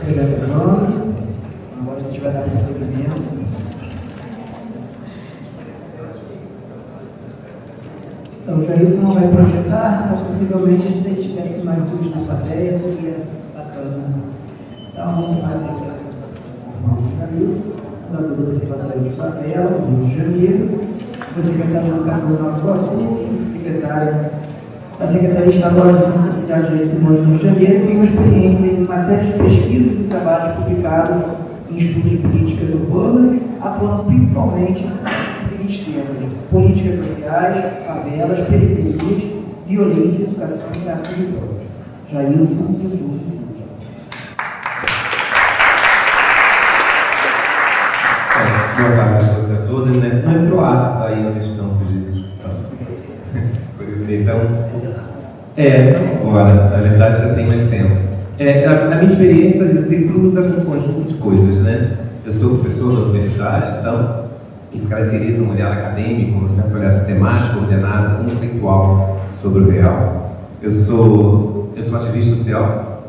Obrigado, Bruno. Agora a gente vai dar seguimento. Então, o Jailson não vai projetar, mas possivelmente se ele tivesse mais luz na plateia, seria bacana. Então, vamos fazer aqui a apresentação do Jailson, fundador do Observatório de Favela, do Rio de Janeiro, secretário de Educação do Nova Iguaçu, secretário da Secretaria Estadual de Ciências Sociais de Direitos Humanos do Rio de Janeiro, tem uma experiência em uma série de pesquisas e trabalhos publicados em estudos de políticas urbanas, atuando principalmente nos seguintes temas: políticas sociais, favelas, periferias, violência, educação e tráfico de drogas. Jailson de Souza Silva. Boa tarde a todos e a todas, né? Não entrou arte aí nesse campo de discussão. Então, agora, na verdade já tem mais tempo. A minha experiência se cruza com um conjunto de coisas, né? Eu sou professor da universidade, então isso caracteriza um olhar acadêmico, um olhar sistemático, ordenado, conceitual sobre o real. Eu sou ativista social,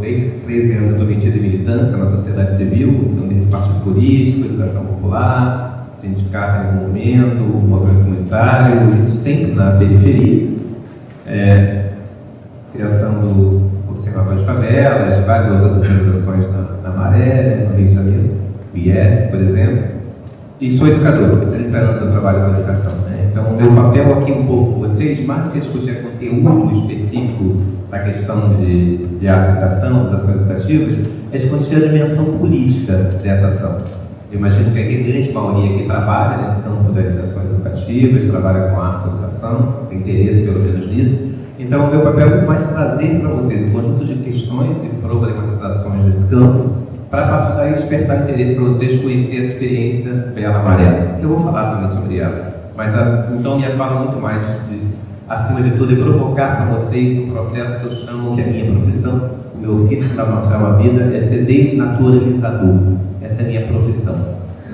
desde 13 anos estou metido em militância na sociedade civil, dentro de partido político, educação popular, sindicato em movimento, movimento comunitário, isso sempre na periferia. Criação do Observatório de Favelas, de várias outras organizações na Maré, no Rio de Janeiro, o IES, por exemplo. E sou educador, há 30 anos eu trabalho com educação, né? Então, o meu papel aqui um pouco com vocês, mais do que discutir conteúdo específico da questão de arte e educação, das ações educativas, é discutir a dimensão política dessa ação. Eu imagino que a grande maioria que trabalha nesse campo das ações educativas, trabalha com arte e educação, tem interesse pelo menos nisso. Então, o meu papel é muito mais trazer para vocês um conjunto de questões e problematizações desse campo, para a partir daí despertar interesse para vocês conhecer essa experiência bela amarela, que eu vou falar também sobre ela. Mas então minha fala muito mais, acima de tudo, é provocar para vocês um processo que eu chamo, que é a minha profissão, o meu ofício para matar a vida, é ser desnaturalizador. Essa é a minha profissão,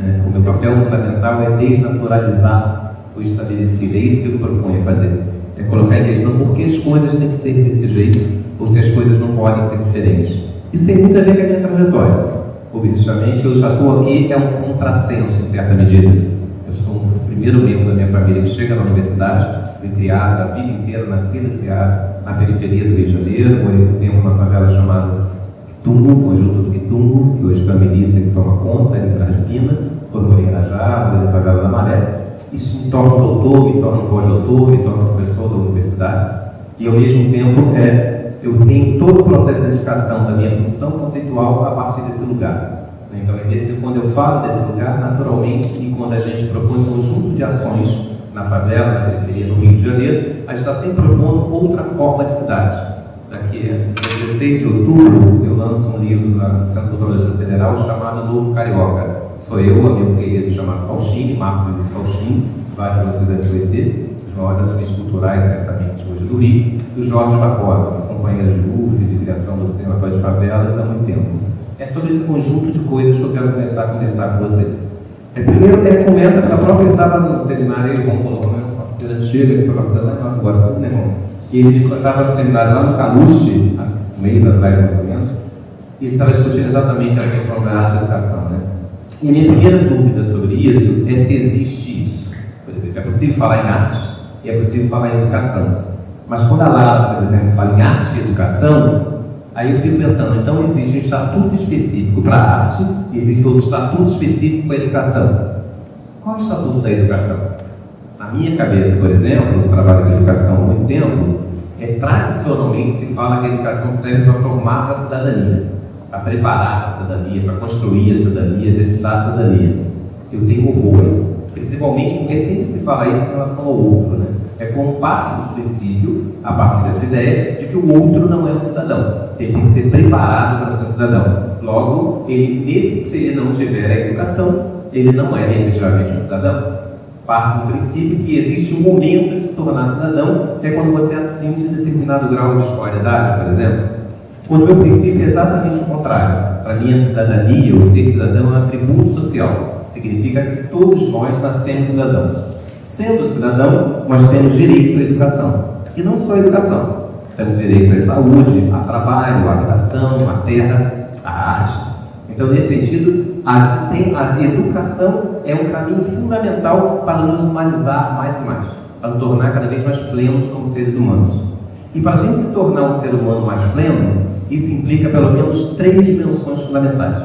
né? O meu papel fundamental é desnaturalizar o estabelecido. É isso que eu proponho fazer. É colocar em questão por que as coisas têm que ser desse jeito, ou se as coisas não podem ser diferentes. Isso tem muito a ver com a minha trajetória. Objetivamente, eu já estou aqui, é um contrassenso, em certa medida. Eu sou o primeiro membro da minha família que chega na universidade, fui criado a vida inteira, nascido e criado na periferia do Rio de Janeiro, morei um tempo numa favela chamada Quitungo, conjunto do Quitungo, que hoje é a milícia que toma conta, ali atrás de Pina, quando morei em Arajá, morei na favela da Maré. Isso me torna um doutor, me torna um pós-doutor, me torna um professor da universidade. E ao mesmo tempo, eu tenho todo o processo de identificação da minha função conceitual a partir desse lugar. Então, quando eu falo desse lugar, naturalmente, e quando a gente propõe um conjunto de ações na favela, na periferia, no Rio de Janeiro, a gente está sempre propondo outra forma de cidade. Daqui a 16 de outubro, eu lanço um livro lá no Centro Cultural Federal chamado Novo Carioca. Sou eu, amigo querido, chamado Faustini, Marcos Luiz Faustini, vários de vocês devem conhecer, os maiores ações culturais, certamente, hoje do Rio, do Jorge Barbosa, companheiro de UF, de criação do Observatório de Favelas há muito tempo. É sobre esse conjunto de coisas que eu quero começar a conversar com você. Primeiro, começa pela própria etapa do seminário, vamos colocar uma parceira antiga, que foi parceira lá em Nova Iguaçu, né, irmão? E ele estava no seminário lá no Caluche, no mês atrás do movimento, e estava discutindo exatamente a questão da arte e educação, né? E a minha primeira dúvida sobre isso é se existe isso. Por exemplo, é possível falar em arte e é possível falar em educação. Mas quando a Lara, por exemplo, fala em arte e educação, aí eu fico pensando, então existe um estatuto específico para a arte e existe outro estatuto específico para a educação. Qual é o estatuto da educação? Na minha cabeça, por exemplo, eu trabalho com educação há muito tempo, tradicionalmente se fala que a educação serve para formar a cidadania, para preparar a cidadania, para construir a cidadania, exercitar a cidadania. Eu tenho horror a isso, principalmente porque sempre se fala isso em relação ao outro, né? É como parte do princípio, a partir dessa ideia, de que o outro não é um cidadão. Ele tem que ser preparado para ser um cidadão. Logo, se ele não tiver a educação, ele não é efetivamente um cidadão. Passa do princípio que existe um momento de se tornar cidadão, que é quando você atinge determinado grau de escolaridade, por exemplo. Quando o meu princípio é exatamente o contrário. Para mim, a cidadania, ou ser cidadão, é um atributo social. Significa que todos nós nascemos cidadãos. Sendo cidadão, nós temos direito à educação. E não só à educação. Temos direito à saúde, a trabalho, à habitação, à terra. a arte. Então, nesse sentido, a educação é um caminho fundamental para nos humanizar mais e mais, para nos tornar cada vez mais plenos como seres humanos. E para a gente se tornar um ser humano mais pleno, isso implica pelo menos 3 dimensões fundamentais.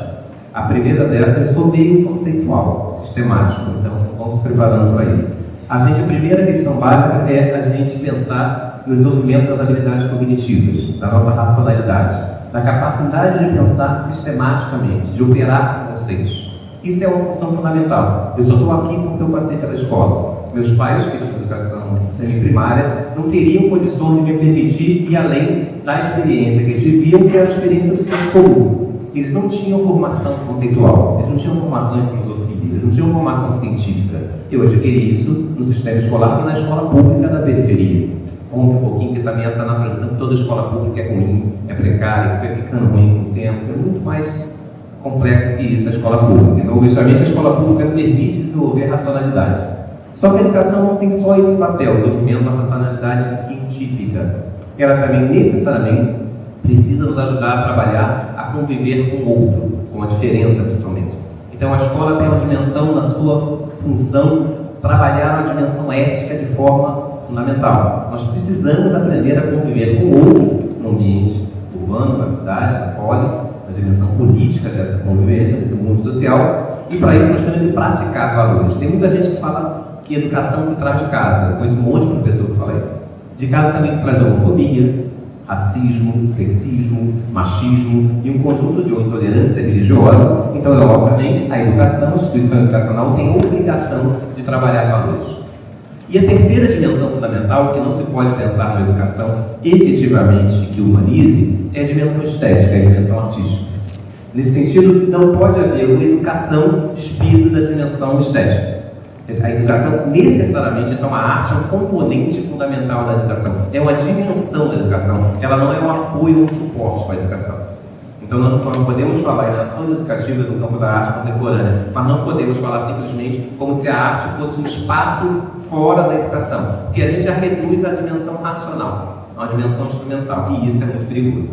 A primeira delas é só meio conceitual, sistemático, então vamos se preparando para isso. A primeira questão básica é a gente pensar no desenvolvimento das habilidades cognitivas, da nossa racionalidade, da capacidade de pensar sistematicamente, de operar conceitos. Isso é uma função fundamental. Eu só estou aqui porque eu passei pela escola. Meus pais, que tinham educação semi-primária, não teriam condições de me permitir ir além da experiência que eles viviam, que era a experiência do senso comum. Eles não tinham formação conceitual, eles não tinham formação em filosofia, eles não tinham formação científica. Eu adquiri isso no sistema escolar e na escola pública da periferia. Um pouquinho que também essa naturalização que toda escola pública é ruim, é precária, que foi ficando ruim com o tempo, é muito mais complexa que isso a escola pública. Então, obviamente, a escola pública permite desenvolver racionalidade. Só que a educação não tem só esse papel, o desenvolvimento da racionalidade científica. Ela também necessariamente precisa nos ajudar a trabalhar, a conviver com o outro, com a diferença principalmente. Então a escola tem uma dimensão na sua função, trabalhar uma dimensão ética de forma fundamental. Nós precisamos aprender a conviver com o outro no ambiente urbano, na cidade, na polis, na dimensão política dessa convivência, desse mundo social, e para isso nós temos que praticar valores. Tem muita gente que fala que educação se traz de casa, eu conheço um monte de professor que fala isso. De casa também se traz homofobia, racismo, sexismo, machismo e um conjunto de intolerância religiosa. Então, obviamente, a educação, a instituição educacional tem a obrigação de trabalhar valores. E a terceira dimensão fundamental, que não se pode pensar na educação efetivamente que humanize, é a dimensão estética, a dimensão artística. Nesse sentido, não pode haver uma educação despido da dimensão estética. A educação, necessariamente, então a arte é um componente fundamental da educação, é uma dimensão da educação, ela não é um apoio ou um suporte para a educação. Então nós não podemos falar em ações educativas no campo da arte contemporânea, mas não podemos falar simplesmente como se a arte fosse um espaço fora da educação, porque a gente já reduz a dimensão racional, a uma dimensão instrumental, e isso é muito perigoso.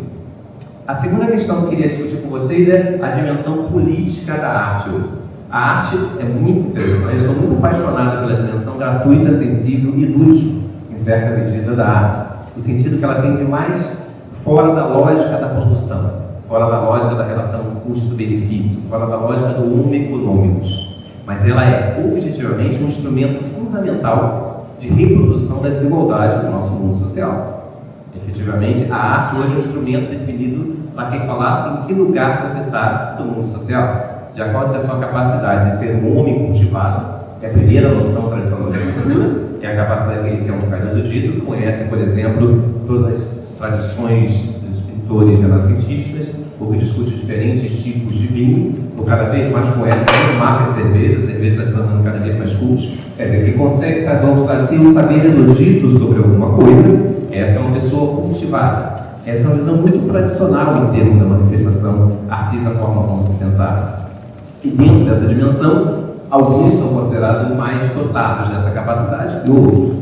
A segunda questão que eu queria discutir com vocês é a dimensão política da arte hoje. A arte é muito interessante, eu sou muito apaixonado pela dimensão gratuita, sensível e lúdica, em certa medida, da arte, no sentido que ela tem de mais fora da lógica da produção, fora da lógica da relação custo-benefício, fora da lógica do homo econômicos, mas ela é objetivamente um instrumento fundamental de reprodução da desigualdade do nosso mundo social. Efetivamente, a arte hoje é um instrumento definido para quem falar em que lugar você está do mundo social. De acordo com a sua capacidade de ser um homem cultivado, é a primeira noção tradicional da cultura, é a capacidade que ele tem um bocadinho do Egito, conhece, por exemplo, todas as tradições dos pintores renascentistas, porque discute diferentes tipos de vinho, ou cada vez mais conhece as marcas de cerveja, a cerveja está se tornando cada vez mais cult, quer dizer, que consegue ter um saber erudito sobre alguma coisa, essa é uma pessoa cultivada. Essa é uma visão muito tradicional em termos da manifestação artística, da forma como se pensa a arte. E dentro dessa dimensão, alguns são considerados mais dotados dessa capacidade e outros.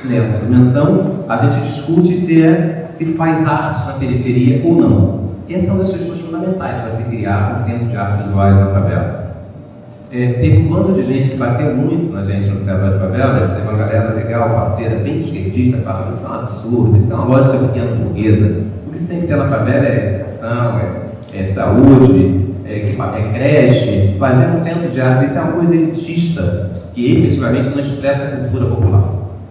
Nessa dimensão, a gente discute se faz arte na periferia ou não. Essas são as questões fundamentais para se criar um centro de artes visuais na favela. Teve um bando de gente que bateu muito na gente no Centro das Favelas, teve uma galera legal, parceira, bem esquerdista, falando isso é um absurdo, isso é uma lógica pequena burguesa. O que você tem que ter na favela é educação, é saúde, é creche, fazer um centro de arte, isso é uma coisa elitista, que efetivamente não expressa a cultura popular.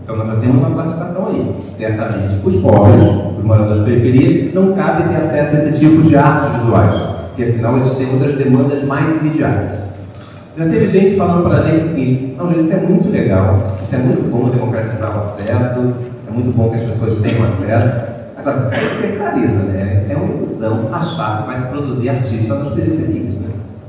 Então nós temos uma classificação aí. Certamente, os pobres, os moradores de periferia, não cabe ter acesso a esse tipo de artes visuais, porque afinal eles têm outras demandas mais imediatas. Já teve gente falando para a gente o seguinte: não, isso é muito legal, isso é muito bom democratizar o acesso, é muito bom que as pessoas tenham acesso. Agora, tem que ter clareza, né? É uma ilusão achar que vai se produzir artista nas periferias. Não